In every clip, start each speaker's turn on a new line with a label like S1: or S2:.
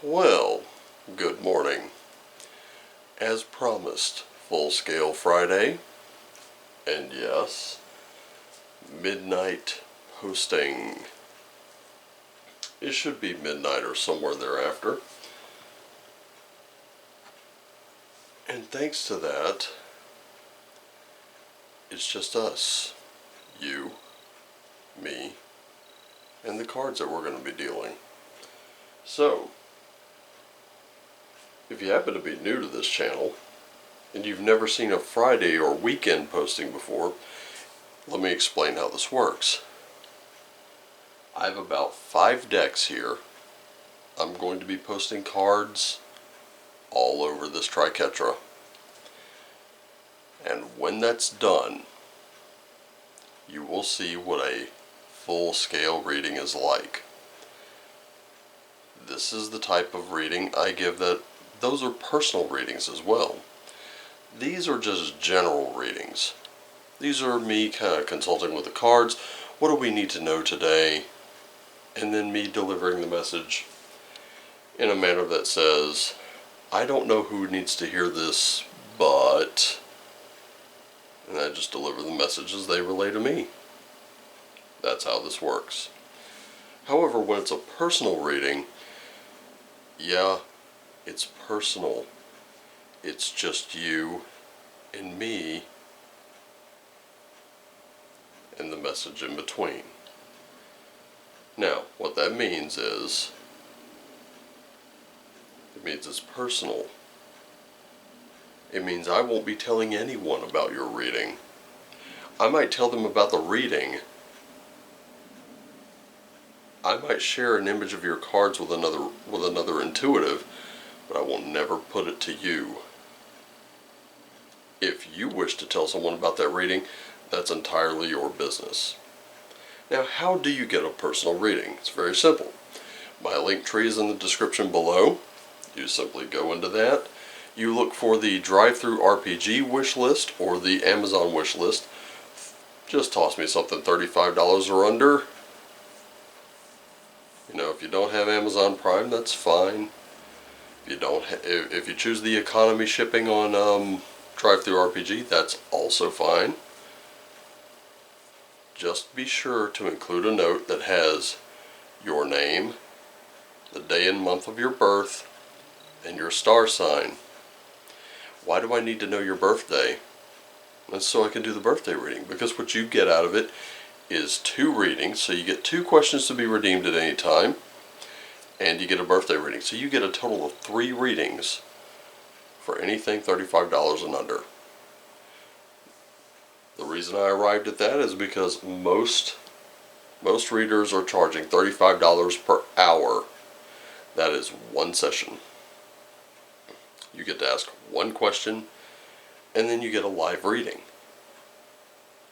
S1: Well, good morning. As promised, full-scale Friday, and yes, midnight posting. It should be midnight or somewhere thereafter. And thanks to that, it's just us, you, me, and the cards that we're going to be dealing. So, if you happen to be new to this channel, and you've never seen a Friday or weekend posting before, let me explain how this works. I have about 5 decks here. I'm going to be posting cards all over this Triketra. And when that's done, you will see what a full-scale reading is like. This is the type of reading I give that those are personal readings as well. These are just general readings. These are me kind of consulting with the cards. What do we need to know today? And then me delivering the message in a manner that says, I don't know who needs to hear this, but... And I just deliver the message as they relay to me. That's how this works. However, when it's a personal reading, yeah, it's personal. It's just you and me and the message in between. Now, what that means is, it means it's personal. It means I won't be telling anyone about your reading. I might tell them about the reading. I might share an image of your cards with another intuitive, but I will never put it to you. If you wish to tell someone about that reading, that's entirely your business. Now, how do you get a personal reading? It's very simple. My link tree is in the description below. You simply go into that. You look for the drive-thru RPG wish list or the Amazon wish list. Just toss me something $35 or under. You know, if you don't have Amazon Prime, that's fine. If you choose the economy shipping on drive-thru RPG, that's also fine. Just be sure to include a note that has your name, the day and month of your birth, and your star sign. Why do I need to know your birthday? That's so I can do the birthday reading, because what you get out of it is 2 readings, so you get 2 questions to be redeemed at any time, and you get a birthday reading. So you get a total of 3 readings for anything $35 and under. The reason I arrived at that is because most readers are charging $35 per hour. That is 1 session. You get to ask 1 question, and then you get a live reading.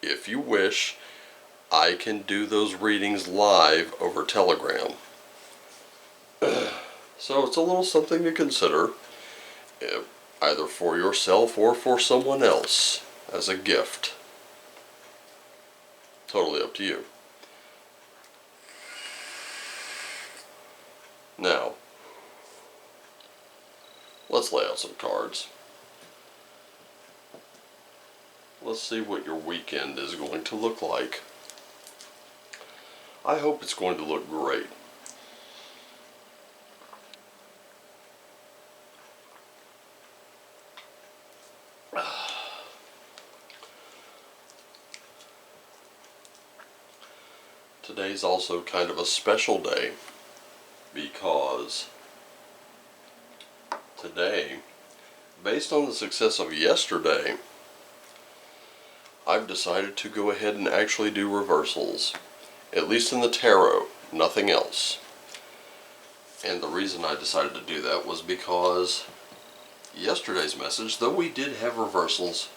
S1: If you wish, I can do those readings live over Telegram. So it's a little something to consider, either for yourself or for someone else, as a gift. Totally up to you. Now, let's lay out some cards. Let's see what your weekend is going to look like. I hope it's going to look great. Today's also kind of a special day because today, based on the success of yesterday, I've decided to go ahead and actually do reversals, at least in the tarot, nothing else. And the reason I decided to do that was because yesterday's message, though we did have reversals,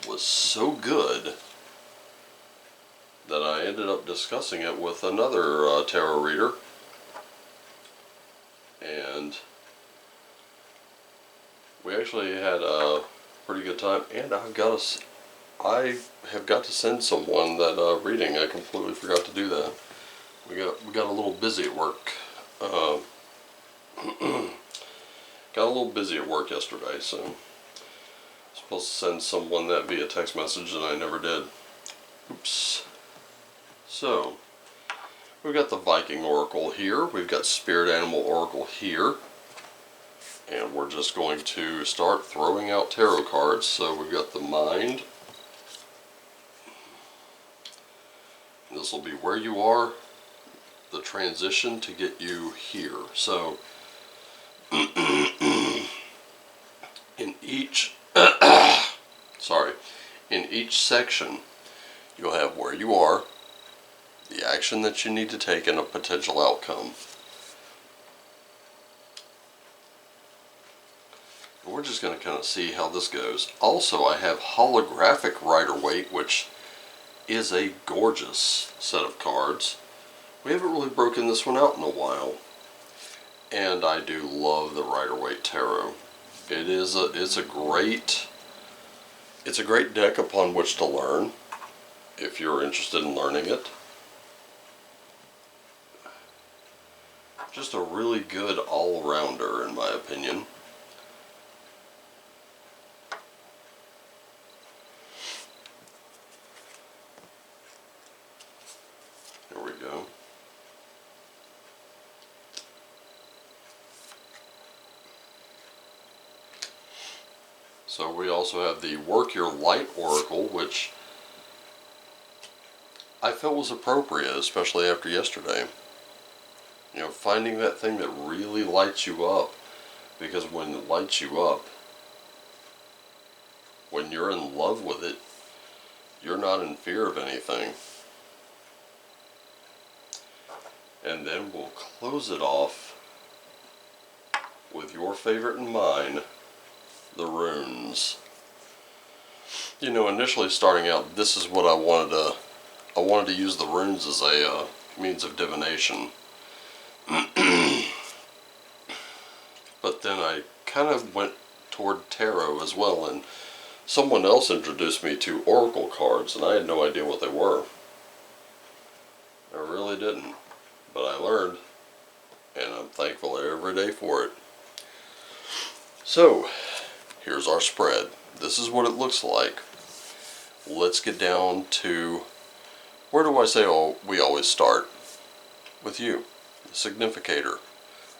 S1: was so good that I ended up discussing it with another tarot reader, and we actually had pretty good time. And I have got to send someone that reading. I completely forgot to do that. We got a little busy at work. Got a little busy at work yesterday, so I was supposed to send someone that via text message and I never did. Oops. So, we've got the Viking Oracle here, we've got Spirit Animal Oracle here, and we're just going to start throwing out tarot cards. So we've got the Mind. This will be where you are, the transition to get you here. So, in each in each section you'll have where you are, the action that you need to take, and a potential outcome. And we're just going to kind of see how this goes. Also, I have holographic Rider-Waite, which is a gorgeous set of cards. We haven't really broken this one out in a while, and I do love the Rider-Waite Tarot. It's a great deck upon which to learn if you're interested in learning it. Just a really good all-rounder, in my opinion. Here we go. So we also have the Work Your Light Oracle, which I felt was appropriate, especially after yesterday. You know, finding that thing that really lights you up, because when it lights you up, when you're in love with it, you're not in fear of anything. And then we'll close it off with your favorite and mine, the runes. You know, initially starting out, this is what I wanted to use the runes as a means of divination. But then I kind of went toward tarot as well, and someone else introduced me to oracle cards, and I had no idea what they were. I really didn't, but I learned, and I'm thankful every day for it. So, here's our spread. This is what it looks like. Let's get down to, where do I say we always start? With you, the significator.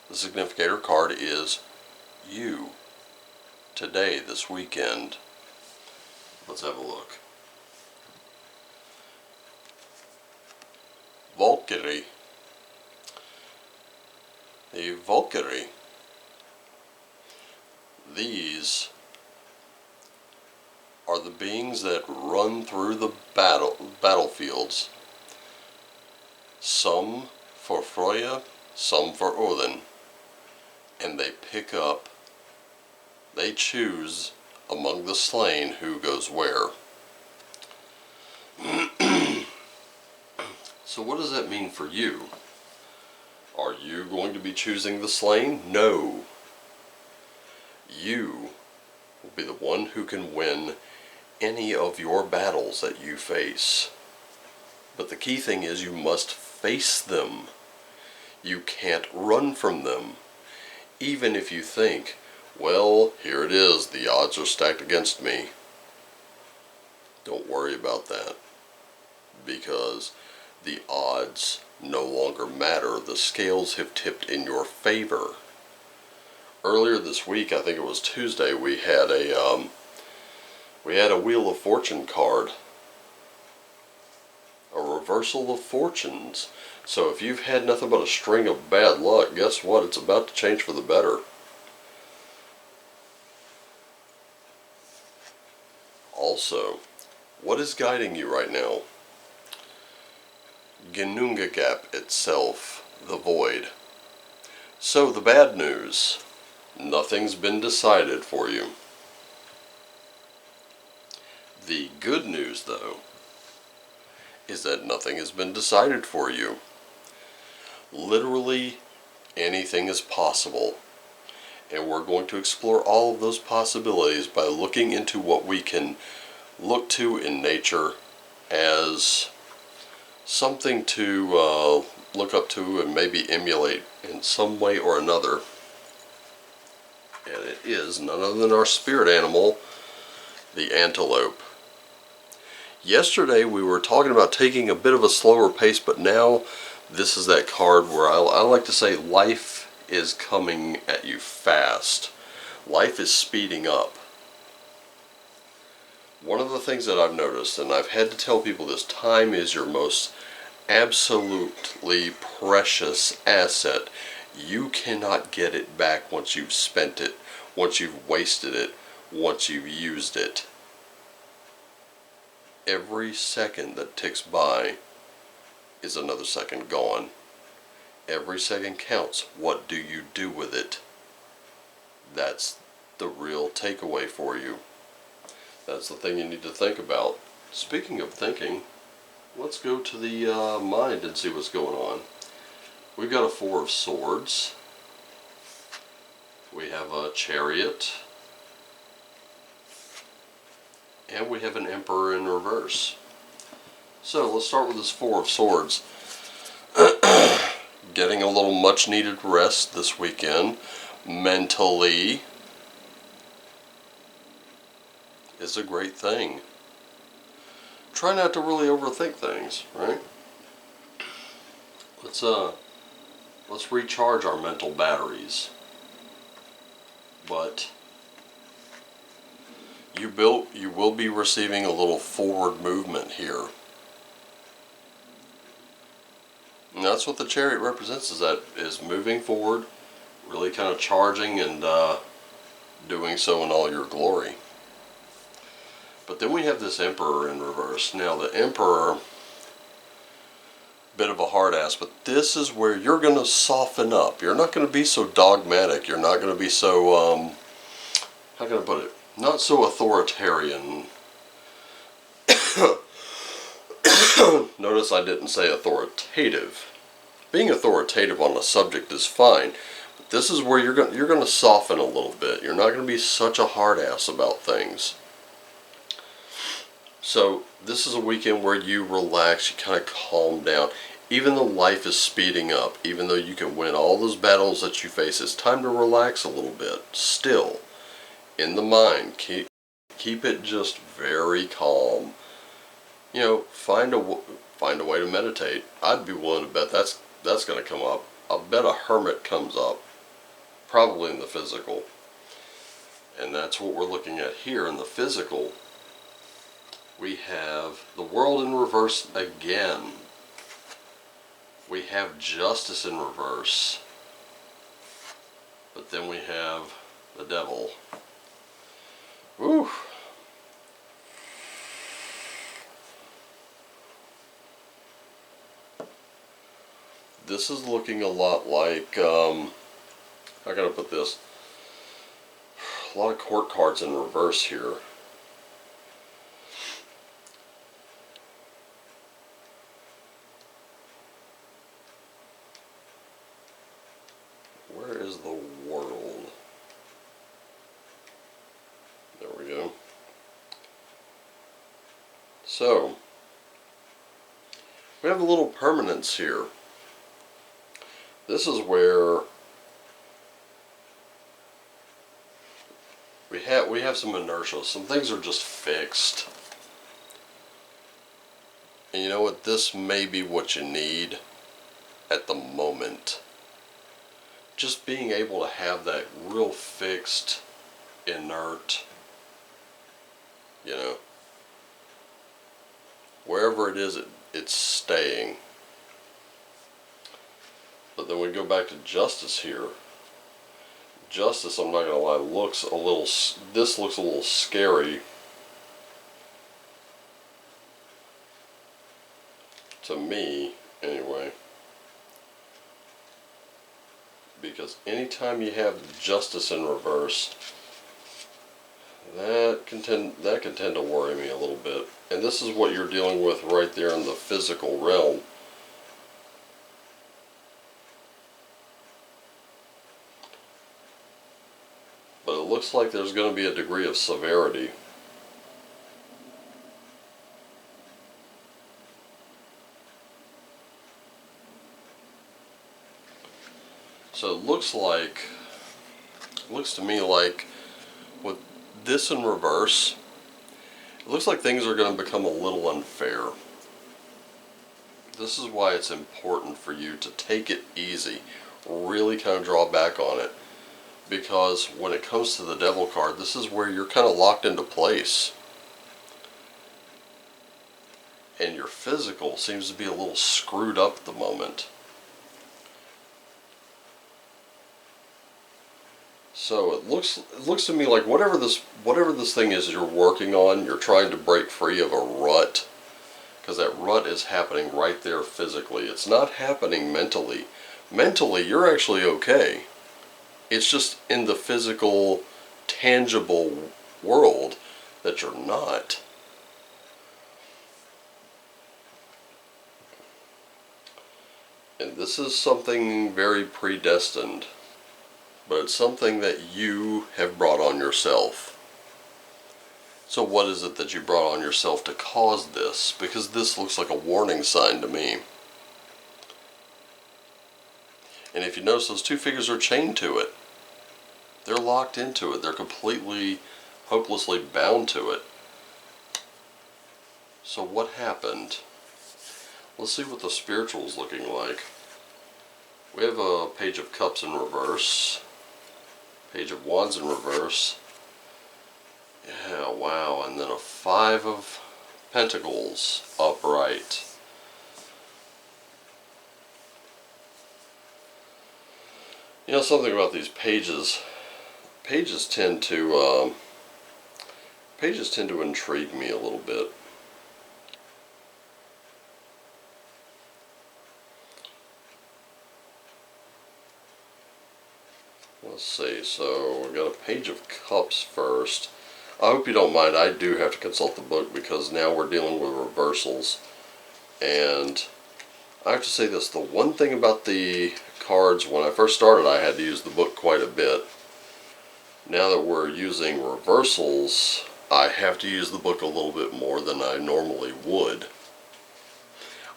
S1: The significator card is you. Today, this weekend. Let's have a look. Valkyrie. The Valkyrie. These are the beings that run through the battlefields. Some for Freya, some for Odin. And they choose among the slain who goes where. So what does that mean for you? Are you going to be choosing the slain? No. You will be the one who can win any of your battles that you face. But the key thing is you must face them. You can't run from them. Even if you think, well, here it is, the odds are stacked against me. Don't worry about that, because the odds no longer matter. The scales have tipped in your favor. Earlier this week, I think it was Tuesday, we had a Wheel of Fortune card. A reversal of fortunes. So if you've had nothing but a string of bad luck, guess what? It's about to change for the better. Also, what is guiding you right now? Genunga Gap itself, the void. So the bad news, nothing's been decided for you. The good news, though, is that nothing has been decided for you. Literally anything is possible. And we're going to explore all of those possibilities by looking into what we can look to in nature as something to look up to and maybe emulate in some way or another. And it is none other than our spirit animal, the antelope. Yesterday we were talking about taking a bit of a slower pace, but now this is that card where I like to say life is coming at you fast. Life is speeding up. One of the things that I've noticed, and I've had to tell people this, time is your most absolutely precious asset. You cannot get it back once you've spent it, once you've wasted it, once you've used it. Every second that ticks by is another second gone. Every second counts. What do you do with it? That's the real takeaway for you. That's the thing you need to think about. Speaking of thinking, let's go to the mind and see what's going on. We've got a Four of Swords. We have a Chariot. And we have an Emperor in reverse. So let's start with this Four of Swords. Getting a little much needed rest this weekend mentally is a great thing. Try not to really overthink things, right? Let's recharge our mental batteries. But you will be receiving a little forward movement here. And that's what the Chariot represents, is moving forward, really kind of charging and doing so in all your glory. But then we have this Emperor in reverse. Now the Emperor, bit of a hard ass, but this is where you're going to soften up. You're not going to be so dogmatic. You're not going to be so, how can I put it? Not so authoritarian. Notice I didn't say authoritative. Being authoritative on a subject is fine, but this is where you're going to soften a little bit. You're not going to be such a hard ass about things. So this is a weekend where you relax, you kind of calm down. Even though life is speeding up, even though you can win all those battles that you face, it's time to relax a little bit. Still, in the mind, keep it just very calm. You know, find a way to meditate. I'd be willing to bet that's going to come up. I'll bet a hermit comes up, probably in the physical. And that's what we're looking at here in the physical. We have the World in reverse again. We have Justice in reverse. But then we have the Devil. Woo! This is looking a lot like, how can I put this? A lot of court cards in reverse here. Where is the World? There we go. So, we have a little permanence here. This is where we have some inertia. Some things are just fixed. And you know what? This may be what you need at the moment. Just being able to have that real fixed, inert, you know, wherever it is, it's staying. But then we go back to Justice here. Justice, I'm not gonna lie, this looks a little scary to me anyway, because anytime you have Justice in reverse, that can tend to worry me a little bit. And this is what you're dealing with right there in the physical realm. looks like there's going to be a degree of severity. So it looks to me like with this in reverse, it looks like things are going to become a little unfair. This is why it's important for you to take it easy, really kind of draw back on it. Because when it comes to the Devil card, this is where you're kind of locked into place. And your physical seems to be a little screwed up at the moment. So it looks to me like whatever this thing is you're working on, you're trying to break free of a rut. Because that rut is happening right there physically. It's not happening mentally. Mentally, you're actually okay. It's just in the physical, tangible world that you're not. And this is something very predestined. But it's something that you have brought on yourself. So what is it that you brought on yourself to cause this? Because this looks like a warning sign to me. And if you notice, those two figures are chained to it. They're locked into it. They're completely, hopelessly bound to it. So what happened? Let's see what the spiritual is looking like. We have a Page of Cups in reverse. Page of Wands in reverse. Yeah, wow. And then a Five of Pentacles upright. You know something about these pages? Pages tend to intrigue me a little bit. Let's see. So we got a Page of Cups first. I hope you don't mind. I do have to consult the book because now we're dealing with reversals. And I have to say this, the one thing about the cards, when I first started, I had to use the book quite a bit. Now that we're using reversals, I have to use the book a little bit more than I normally would.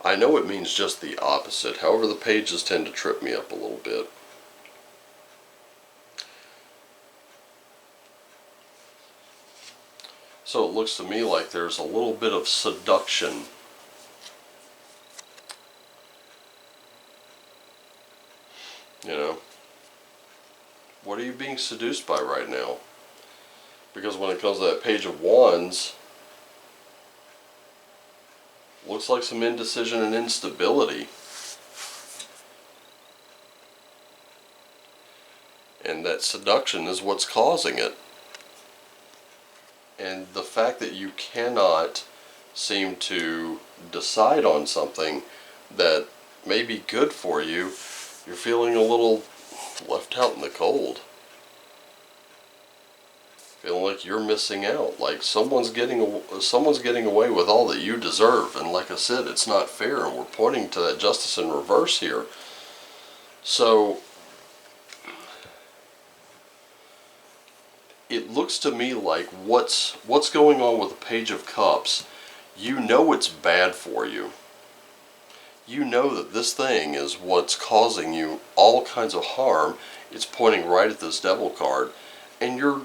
S1: I know it means just the opposite. However, the pages tend to trip me up a little bit. So it looks to me like there's a little bit of seduction. You know, what are you being seduced by right now? Because when it comes to that Page of Wands, looks like some indecision and instability. And that seduction is what's causing it. And the fact that you cannot seem to decide on something that may be good for you, you're feeling a little left out in the cold. Feeling like you're missing out, like someone's getting away with all that you deserve. And like I said, it's not fair, and we're pointing to that Justice in reverse here. So it looks to me like what's going on with the Page of Cups, you know it's bad for you. You know that this thing is what's causing you all kinds of harm. It's pointing right at this Devil card, and you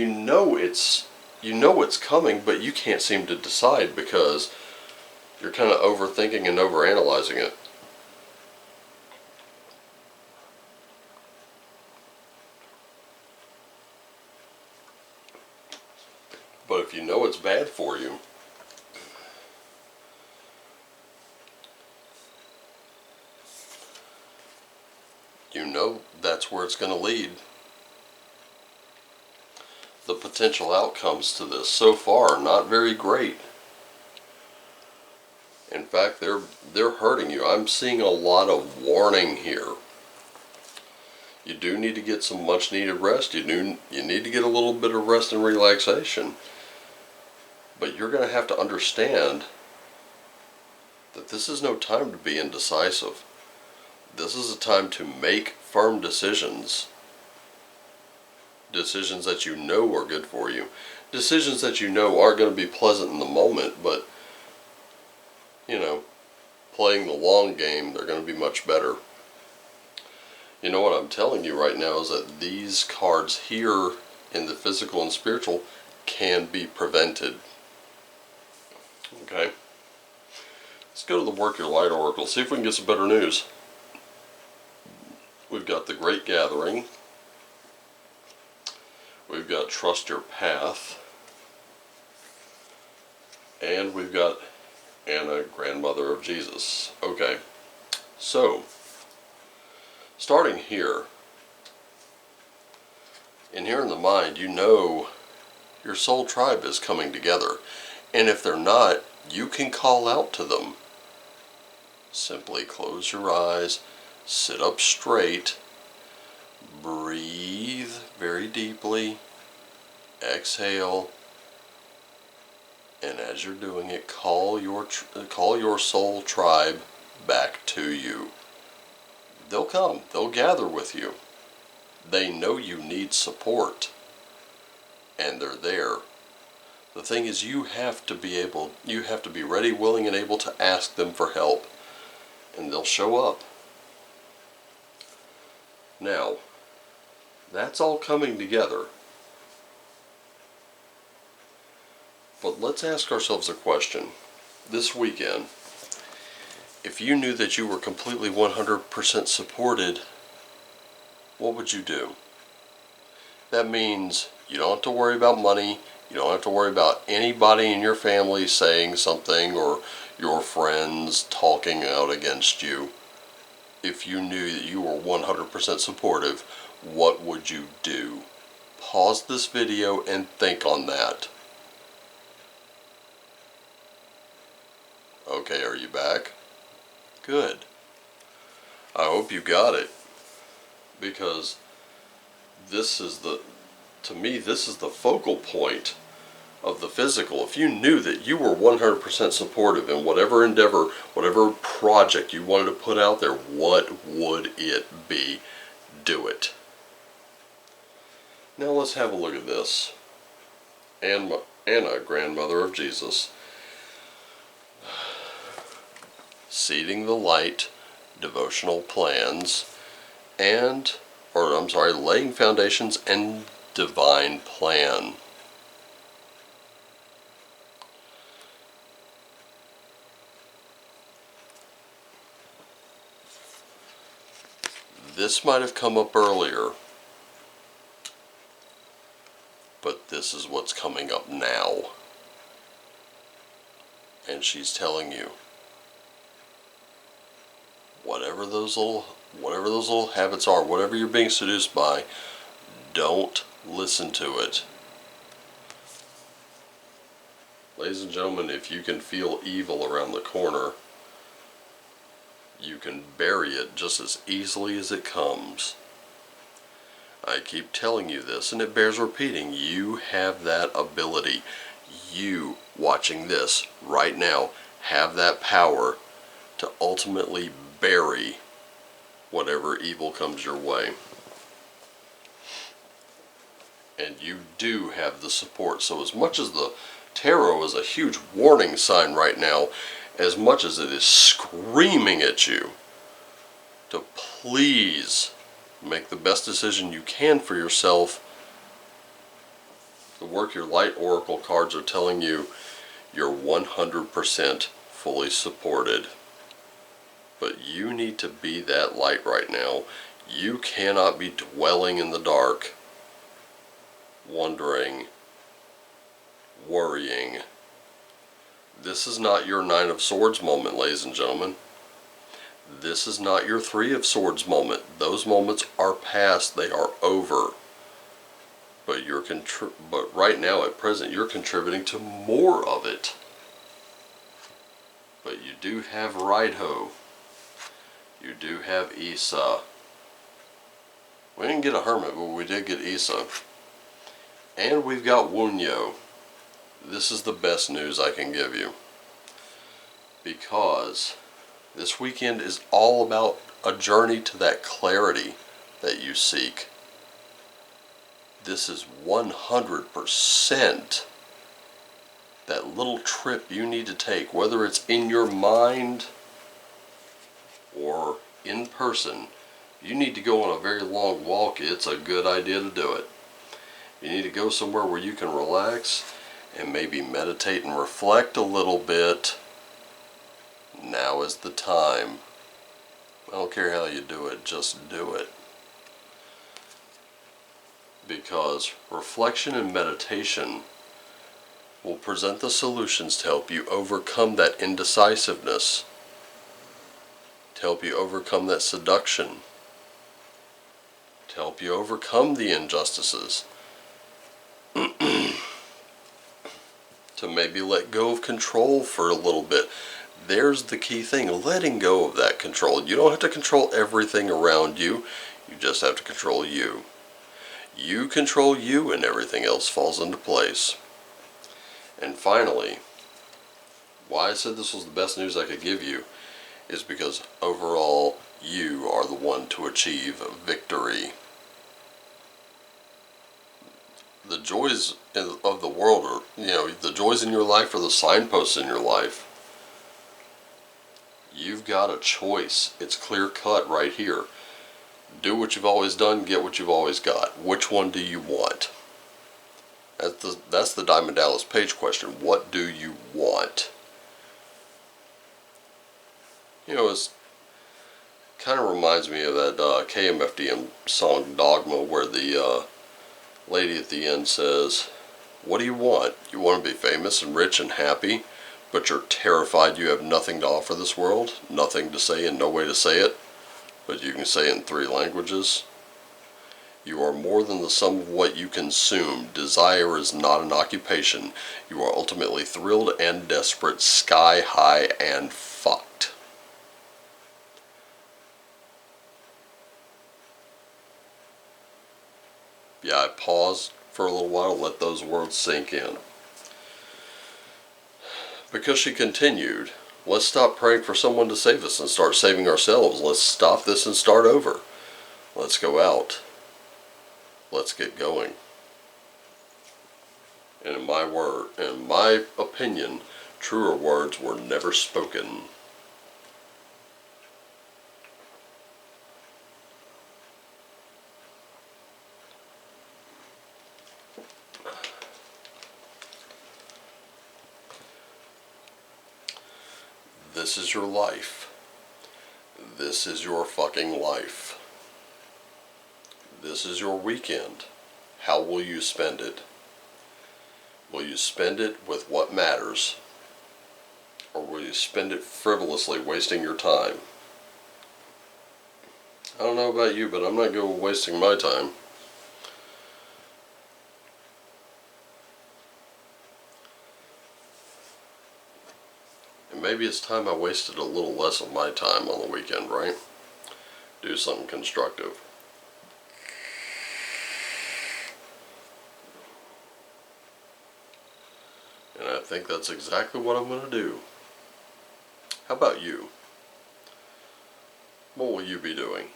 S1: know it's coming, but you can't seem to decide because you're kind of overthinking and overanalyzing it. But if you know it's bad for you, you know that's where it's going to lead. The potential outcomes to this so far are not very great. In fact, they're hurting you. I'm seeing a lot of warning here. You do need to get some much needed rest. You need to get a little bit of rest and relaxation. But you're going to have to understand that this is no time to be indecisive. This is a time to make firm decisions. decisions that you know are good for you. Decisions that you know aren't going to be pleasant in the moment, but, you know, playing the long game, they're going to be much better. You know what I'm telling you right now is that these cards here in the physical and spiritual can be prevented. Okay? Let's go to the Work Your Light Oracle, see if we can get some better news. We've got the Great Gathering. We've got Trust Your Path. And we've got Anna, Grandmother of Jesus. Okay, so, starting here, in here in the mind, you know your soul tribe is coming together. And if they're not, you can call out to them. Simply close your eyes, sit up straight, breathe very deeply, exhale, and as you're doing it, call your soul tribe back to you. They'll come. They'll gather with you. They know you need support, and they're there. The thing is, you have to be ready, willing, and able to ask them for help, and they'll show up. Now, that's all coming together. But let's ask ourselves a question. This weekend, if you knew that you were completely 100% supported, what would you do? That means you don't have to worry about money. You don't have to worry about anybody in your family saying something or your friends talking out against you. If you knew that you were 100% supportive, what would you do? Pause this video and think on that. Okay, are you back? Good. I hope you got it. Because to me, this is the focal point of the physical. If you knew that you were 100% supportive in whatever endeavor, whatever project you wanted to put out there, what would it be? Do it. Now let's have a look at this. Anna, Grandmother of Jesus. Seeding the Light, devotional plans, laying foundations and divine plan. This might have come up earlier, but this is what's coming up now. And she's telling you, whatever those little habits are, whatever you're being seduced by, don't listen to it. Ladies and gentlemen, if you can feel evil around the corner, you can bury it just as easily as it comes. I keep telling you this, and it bears repeating. You have that ability. You, watching this right now, have that power to ultimately bury whatever evil comes your way. And you do have the support. So as much as the tarot is a huge warning sign right now, as much as it is screaming at you to please make the best decision you can for yourself, the Work Your Light Oracle cards are telling you you're 100% fully supported. But you need to be that light right now. You cannot be dwelling in the dark, wondering, worrying. This is not your Nine of Swords moment, ladies and gentlemen. This is not your Three of Swords moment. Those moments are past. They are over. But right now, at present, you're contributing to more of it. But you do have Rider-Waite. You do have Isa. We didn't get a Hermit, but we did get Isa. And we've got Wunyo. This is the best news I can give you. Because this weekend is all about a journey to that clarity that you seek. This is 100% that little trip you need to take, whether it's in your mind or in person. You need to go on a very long walk, it's a good idea to do it. You need to go somewhere where you can relax and maybe meditate and reflect a little bit. Now is the time. I don't care how you do it, just do it. Because reflection and meditation will present the solutions to help you overcome that indecisiveness, to help you overcome that seduction, to help you overcome the injustices, to maybe let go of control for a little bit. There's the key thing, letting go of that control. You don't have to control everything around you, you just have to control you. You control you and everything else falls into place. And finally, why I said this was the best news I could give you is because overall you are the one to achieve victory. The joys of the world are, the joys in your life are the signposts in your life. You've got a choice. It's clear cut right here. Do what you've always done, get what you've always got. Which one do you want? That's the Diamond Dallas Page question. What do you want? It kind of reminds me of that KMFDM song Dogma, where the lady at the end says, what do you want? You want to be famous and rich and happy, but you're terrified you have nothing to offer this world, nothing to say and no way to say it, but you can say it in 3 languages. You are more than the sum of what you consume. Desire is not an occupation. You are ultimately thrilled and desperate, sky high and fucked. Yeah, I paused for a little while to let those words sink in. Because she continued, let's stop praying for someone to save us and start saving ourselves. Let's stop this and start over. Let's go out. Let's get going. And in my opinion, truer words were never spoken. This is your life. This is your fucking life. This is your weekend. How will you spend it? Will you spend it with what matters? Or will you spend it frivolously, wasting your time? I don't know about you, but I'm not good with wasting my time. And maybe it's time I wasted a little less of my time on the weekend, right? Do something constructive. And I think that's exactly what I'm going to do. How about you? What will you be doing?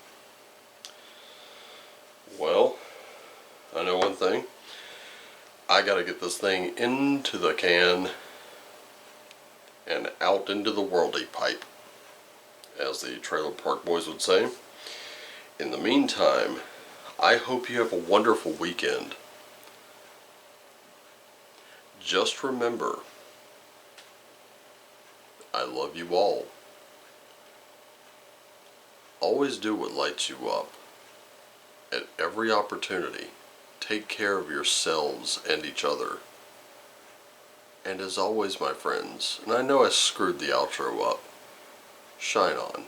S1: Well, I know one thing. I gotta get this thing into the can and out into the worldy pipe, as the Trailer Park Boys would say. In the meantime, I hope you have a wonderful weekend. Just remember, I love you all. Always do what lights you up. At every opportunity, take care of yourselves and each other. And as always, my friends, and I know I screwed the outro up, shine on.